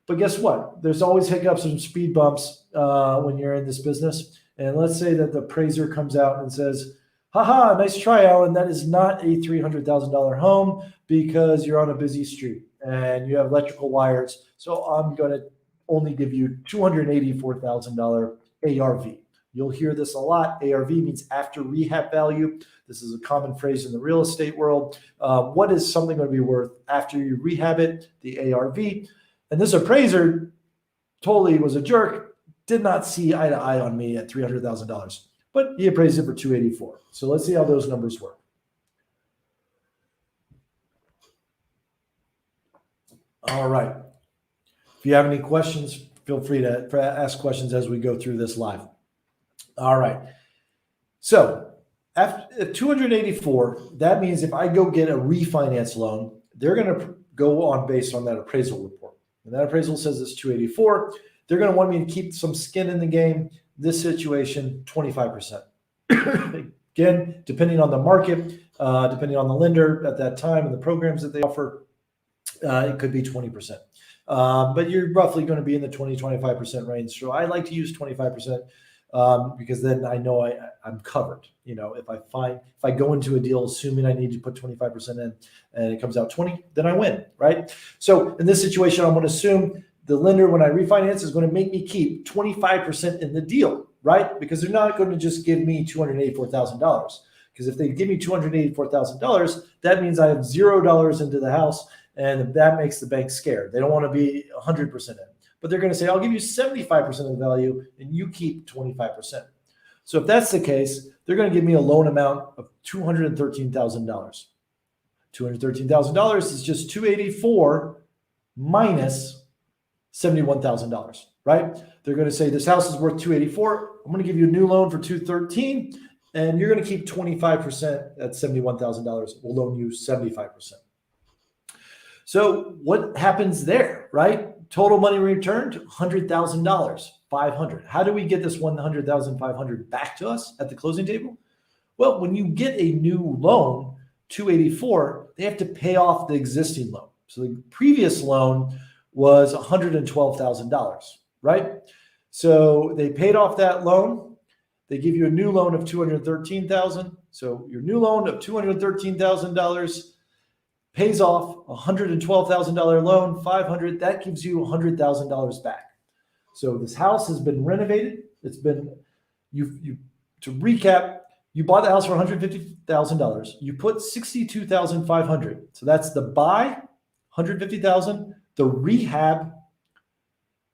But guess what? There's always hiccups and speed bumps when you're in this business. And let's say that the appraiser comes out and says, haha, nice try, Alan. That is not a $300,000 home because you're on a busy street and you have electrical wires. So I'm going to only give you $284,000 ARV. You'll hear this a lot. ARV means after rehab value. This is a common phrase in the real estate world. What is something going to be worth after you rehab it? The ARV. And this appraiser totally was a jerk, did not see eye to eye on me at $300,000, but he appraised it for $284,000. So let's see how those numbers work. All right. If you have any questions, feel free to ask questions as we go through this live. All right. So after $284,000, that means if I go get a refinance loan, they're going to go on based on that appraisal report. And that appraisal says it's $284,000. They're going to want me to keep some skin in the game. This situation, 25%. Again, depending on the market, depending on the lender at that time and the programs that they offer, it could be 20%. But you're roughly going to be in the 20-25% range. So I like to use 25%. Because then I know I'm covered. You know, if I go into a deal assuming I need to put 25% in and it comes out 20, then I win, right? So in this situation, I'm going to assume the lender, when I refinance, is going to make me keep 25% in the deal, right? Because they're not going to just give me $284,000. Because if they give me $284,000, that means I have $0 into the house, and that makes the bank scared. They don't want to be 100% in. But they're going to say, I'll give you 75% of the value and you keep 25%. So if that's the case, they're going to give me a loan amount of $213,000. $213,000 is just $284,000 minus $71,000, right? They're going to say this house is worth $284,000. I'm going to give you a new loan for $213,000, and you're going to keep 25% at $71,000. We'll loan you 75%. So what happens there, right? Total money returned, $100,000, $500. How do we get this $100,500 back to us at the closing table? Well, when you get a new loan, 284, they have to pay off the existing loan. So the previous loan was $112,000, right? So they paid off that loan. They give you a new loan of $213,000. So your new loan of $213,000 pays off $112,000 loan, $500. That gives you $100,000 back. So this house has been renovated. It's been you to recap. You bought the house for $150,000. You put $62,500. So that's the buy, $150,000. The rehab,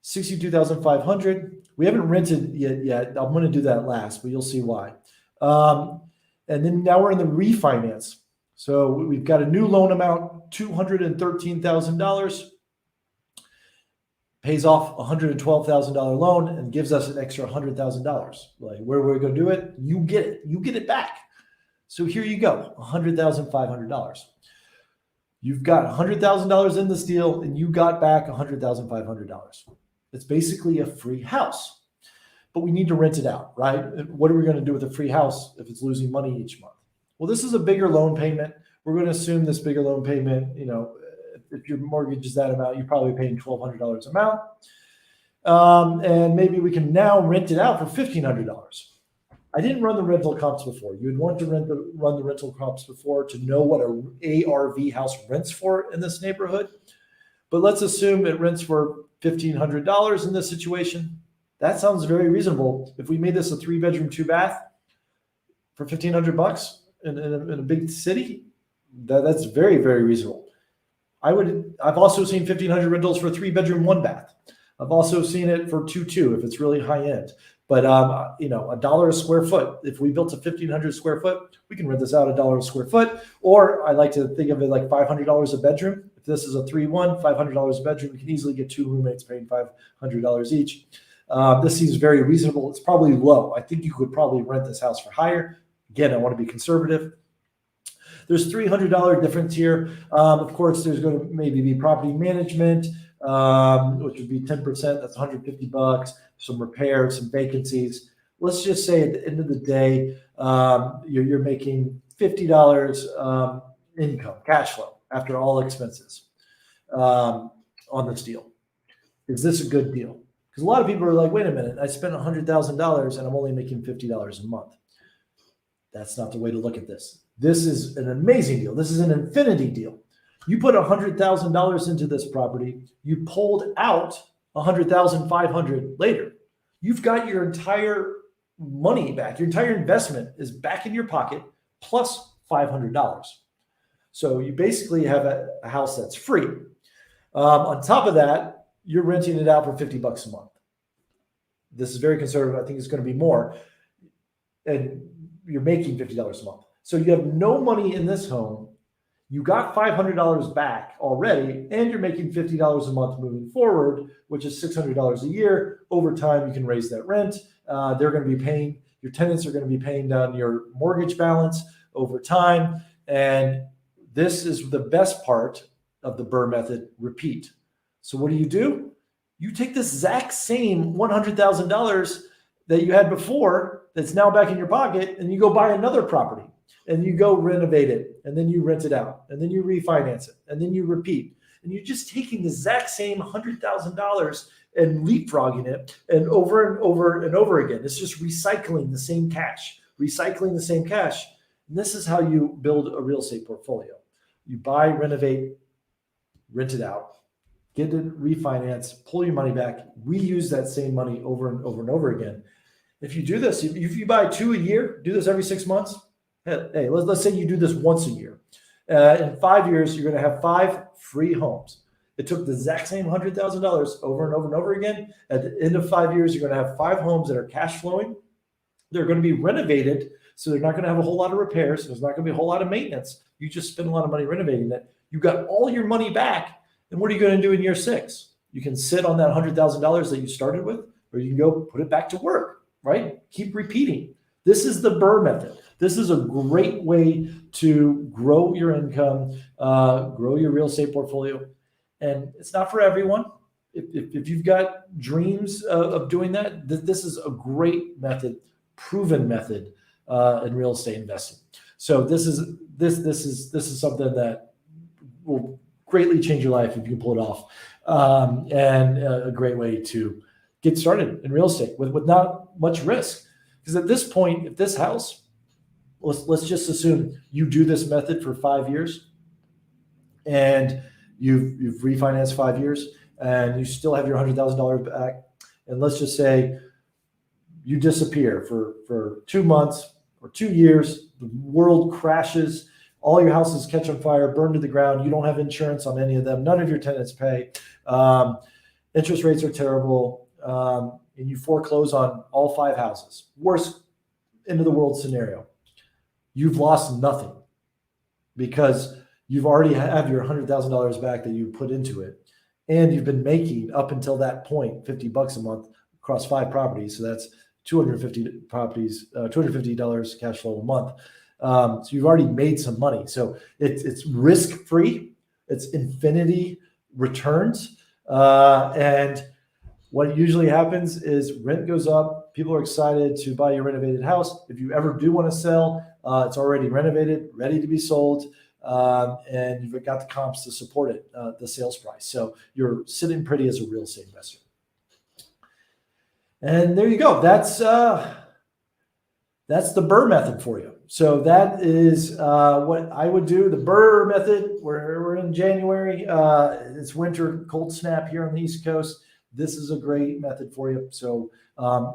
$62,500. We haven't rented yet. I'm going to do that last, but you'll see why. And then now we're in the refinance. So we've got a new loan amount, $213,000. Pays off $112,000 loan and gives us an extra $100,000. Like, where we're going to do it, you get it. You get it back. So here you go, $100,500. You've got $100,000 in this deal, and you got back $100,500. It's basically a free house, but we need to rent it out, right? And what are we going to do with a free house if it's losing money each month? Well, this is a bigger loan payment. We're going to assume this bigger loan payment, if your mortgage is that amount, you're probably paying $1,200 amount. And maybe we can now rent it out for $1,500. I didn't run the rental comps before. You would want to run the rental comps before to know what a ARV house rents for in this neighborhood. But let's assume it rents for $1,500 in this situation. That sounds very reasonable. If we made this a 3-bedroom, 2-bath for $1,500 in a big city, that's very, very reasonable. I've also seen 1,500 rentals for 3-bedroom, 1-bath. I've also seen it for 2.2 if it's really high end. But $1 a square foot. If we built a 1,500 square foot, we can rent this out $1 a square foot. Or I like to think of it like $500 a bedroom. If this is a 3-1, $500 a bedroom, you can easily get 2 roommates paying $500 each. This seems very reasonable. It's probably low. I think you could probably rent this house for higher. Again, I want to be conservative. There's $300 difference here. Of course, there's going to maybe be property management, which would be 10%. That's $150. Some repairs, some vacancies. Let's just say at the end of the day, you're making $50 income, cash flow after all expenses on this deal. Is this a good deal? Because a lot of people are like, wait a minute, I spent $100,000 and I'm only making $50 a month. That's not the way to look at this. This is an amazing deal. This is an infinity deal. You put $100,000 into this property. You pulled out $100,500 later. You've got your entire money back. Your entire investment is back in your pocket plus $500. So you basically have a house that's free. On top of that, you're renting it out for $50 a month. This is very conservative. I think it's going to be more. And you're making $50 a month. So you have no money in this home. You got $500 back already, and you're making $50 a month moving forward, which is $600 a year. Over time, you can raise that rent. They're going to be paying, your tenants are going to be paying down your mortgage balance over time. And this is the best part of the BRRRR method, repeat. So what do? You take this exact same $100,000 that you had before that's now back in your pocket, and you go buy another property. And you go renovate it, and then you rent it out, and then you refinance it, and then you repeat. And you're just taking the exact same $100,000 and leapfrogging it and over and over and over again. It's just recycling the same cash. And this is how you build a real estate portfolio. You buy, renovate, rent it out, get it refinance, pull your money back, reuse that same money over and over and over again. If you do this, if you buy 2 a year, do this every 6 months. Hey, let's say you do this once a year. In 5 years, you're going to have 5 free homes. It took the exact same $100,000 over and over and over again. At the end of 5 years, you're going to have 5 homes that are cash flowing. They're going to be renovated, so they're not going to have a whole lot of repairs. There's not going to be a whole lot of maintenance. You just spend a lot of money renovating it. You got all your money back. And what are you going to do in year 6? You can sit on that $100,000 that you started with, or you can go put it back to work, right? Keep repeating. This is the BRRRR method. This is a great way to grow your income, grow your real estate portfolio. And it's not for everyone. If you've got dreams of doing that, this is a great method, proven method in real estate investing. So this is something that will greatly change your life if you can pull it off, and a great way to get started in real estate with not much risk. Because at this point, if this house, let's just assume you do this method for 5 years, and you've refinanced 5 years, and you still have your $100,000 back, and let's just say you disappear for 2 months or 2 years, the world crashes, all your houses catch on fire, burn to the ground, you don't have insurance on any of them, none of your tenants pay, interest rates are terrible, and you foreclose on all 5 houses. Worst end of the world scenario. You've lost nothing because you've already have your $100,000 back that you put into it. And you've been making up until that point, $50 a month across 5 properties. So that's 250 properties, $250 cash flow a month. So you've already made some money. So it's risk-free. It's infinity returns. And what usually happens is rent goes up. People are excited to buy your renovated house. If you ever do want to sell, it's already renovated, ready to be sold. And you've got the comps to support it, the sales price. So you're sitting pretty as a real estate investor. And there you go. That's the BRRRR method for you. So that is what I would do. The BRRRR method. We're in January. It's winter, cold snap here on the East Coast. This is a great method for you. So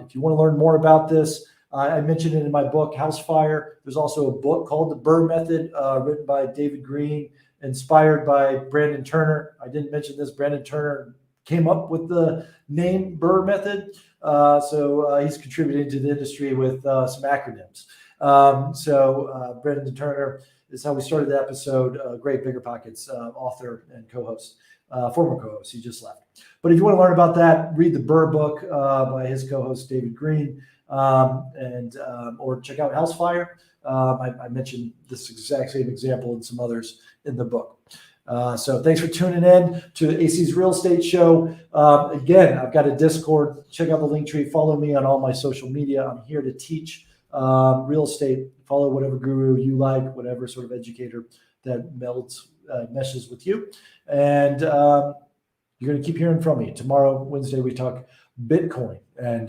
if you want to learn more about this, I mentioned it in my book, House Fire. There's also a book called The BRRRR Method, written by David Green, inspired by Brandon Turner. I didn't mention this. Brandon Turner came up with the name BRRRR Method. So he's contributing to the industry with some acronyms. Brandon Turner is how we started the episode. Great BiggerPockets author and co-host, former co-host. He just left. But if you want to learn about that, read the BRRRR book by his co-host David Green. Or check out House Fire. I mentioned this exact same example and some others in the book. So thanks for tuning in to the AC's Real Estate Show. Again, I've got a Discord. Check out the link tree. Follow me on all my social media. I'm here to teach real estate. Follow whatever guru you like, whatever sort of educator that meshes with you. And you're going to keep hearing from me. Tomorrow, Wednesday, we talk Bitcoin and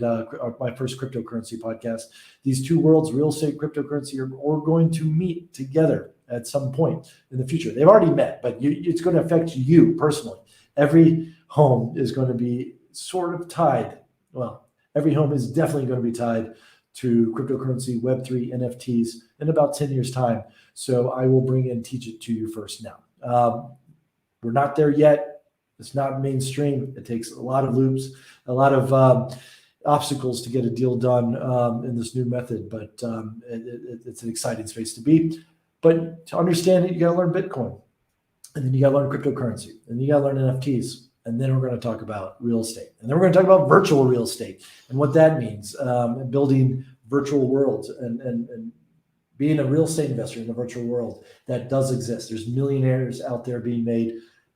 my first cryptocurrency podcast. These two worlds, real estate, cryptocurrency, are going to meet together at some point in the future. They've already met, but it's going to affect you personally. Every home is going to be sort of tied. Well, every home is definitely going to be tied to cryptocurrency, Web3, NFTs in about 10 years' time. So I will bring and teach it to you first now. We're not there yet. It's not mainstream. It takes a lot of loops, a lot of obstacles to get a deal done in this new method, but it's an exciting space to be. But to understand it, you got to learn Bitcoin, and then you got to learn cryptocurrency, and you got to learn NFTs, and then we're going to talk about real estate, and then we're going to talk about virtual real estate and what that means, and building virtual worlds and being a real estate investor in the virtual world that does exist. There's millionaires out there being made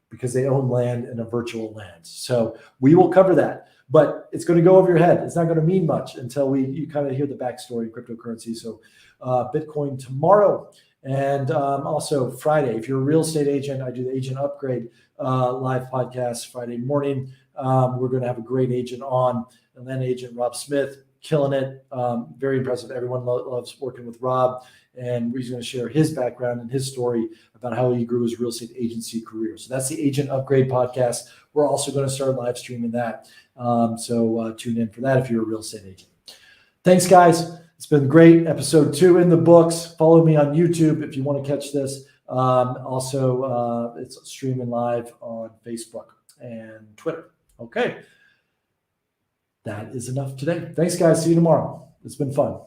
because they own land in a virtual land. So we will cover that, but it's going to go over your head. It's not going to mean much until you kind of hear the backstory of cryptocurrency. So Bitcoin tomorrow, and also Friday. If you're a real estate agent, I do the Agent Upgrade live podcast Friday morning. We're going to have a great agent on, Atlanta agent Rob Smith, killing it. Very impressive. Everyone loves working with Rob. And he's going to share his background and his story about how he grew his real estate agency career. So that's the Agent Upgrade podcast. We're also going to start live streaming that. So tune in for that if you're a real estate agent. Thanks, guys. It's been great. Episode 2 in the books. Follow me on YouTube if you want to catch this. Also, it's streaming live on Facebook and Twitter. Okay. That is enough today. Thanks, guys. See you tomorrow. It's been fun.